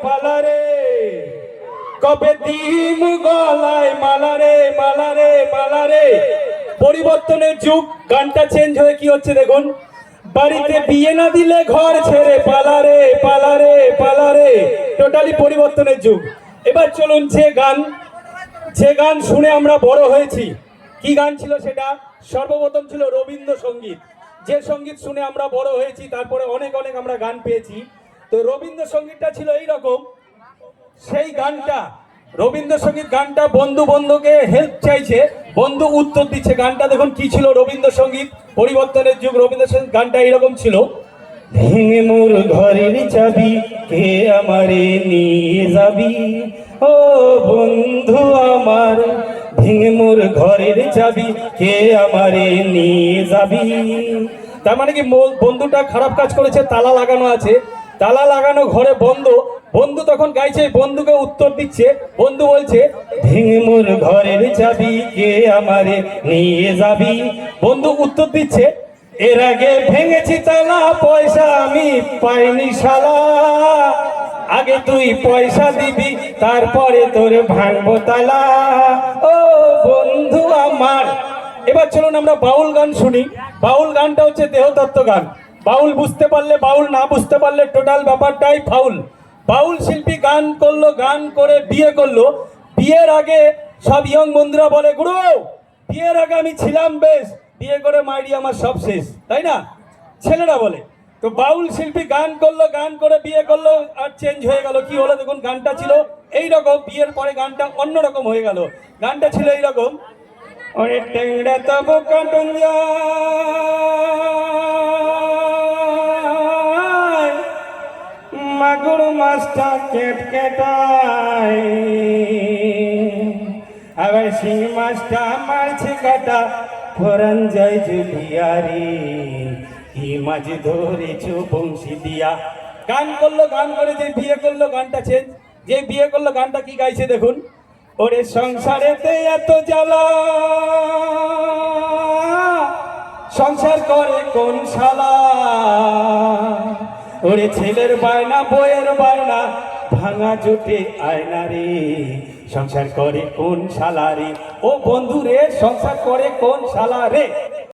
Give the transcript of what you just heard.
পালারে কবে দিম গলায় মালারে মালারে মালারে। পরিবর্তনের যুগ, গানটা চেঞ্জ হয়ে কি হচ্ছে দেখুন, বাড়িতে বিয়ে না দিলে ঘর ছেড়ে পালারে পালারে পালারে। টোটালি পরিবর্তনের যুগ। এবার চলুন যে গান শুনে আমরা বড় হয়েছি, কি গান ছিল সেটা? সর্বপ্রথম ছিল রবীন্দ্রসঙ্গীত। যে সঙ্গীত শুনে আমরা বড় হয়েছি, তারপরে অনেক অনেক আমরা গান পেয়েছি। তো রবীন্দ্রসঙ্গীতটা ছিল এইরকম, সেই গানটা রবীন্দ্রসঙ্গীত গানটা বন্ধু বন্ধুকে হেল্প চাইছে, বন্ধু উত্তর দিচ্ছে। গানটা দেখুন কি ছিল রবীন্দ্রসঙ্গীত, পরিবর্তনের যুগ। রবীন্দ্রসঙ্গীত গানটা এইরকম ছিল, ভেঙে মোর ঘরের চাবি কে আমারে নিয়ে যাবি, ও বন্ধু আমার ভেঙে মোর ঘরের চাবি কে আমারে নিয়ে যাবি। তার মানে কি বন্ধুটা খারাপ কাজ করেছে, তালা লাগানো আছে, তালা লাগানো ঘরে বন্ধ। বন্ধু তখন গাইছে, বন্ধুকে উত্তর দিচ্ছে। বন্ধু বলছে ভেঙে মোর ঘরের চাবি কে আমারে নিয়ে যাবি। বন্ধু উত্তর দিচ্ছে, এর আগে ভেঙেছি তালা পয়সা আমি পাইনি শালা, আগে তুই পয়সা দিবি তারপরে তোর ভাঙবো তালা, ও বন্ধু আমার। এবার চলুন আমরা বাউল গান শুনি। বাউল গানটা হচ্ছে দেহতত্ত্ব গান। বাউল বুঝতে পারলে বাউল, না বুঝতে পারলে টোটাল ব্যাপারটাই ফাউল। বাউল শিল্পী গান করলো, গান করে বিয়ে করলো। বিয়ের আগে সব ইয়ং বন্ধুরা বলে, গুরু বিয়ের আগে আমি ছিলাম বেশ, বিয়ে করে মাইরি আমার সব শেষ, তাই না? ছেলেরা বলে। তো বাউল শিল্পী গান করলো, গান করে বিয়ে করলো, আর চেঞ্জ হয়ে গেল। কি হলো দেখুন, গানটা ছিল এইরকম, বিয়ের পরে গানটা অন্যরকম হয়ে গেল। গানটা ছিল এইরকম, ওরে টেংরা তবু কাটুন মাগুর মাছটা কেট কেটায়, আবার শিং মাছটা মারছে কাটা ফোরন যায় জুলিয়ারি, কি মাছ ধরেছো বংশী দিয়া। গান করলো, গান করে যে বিয়ে করলো, গানটা চেঞ্জ। যে বিয়ে করলো গানটা কি গাইছে দেখুন, ওরে সংসারেতে এত জ্বালা, সংসার করে কোন শালা, ওরে ছেলের বায়না বইয়ের বায়না ভাঙা জোটে আয়না রে, সংসার করে কোন শালা রে, ও বন্ধু রে সংসার করে কোন শালা রে।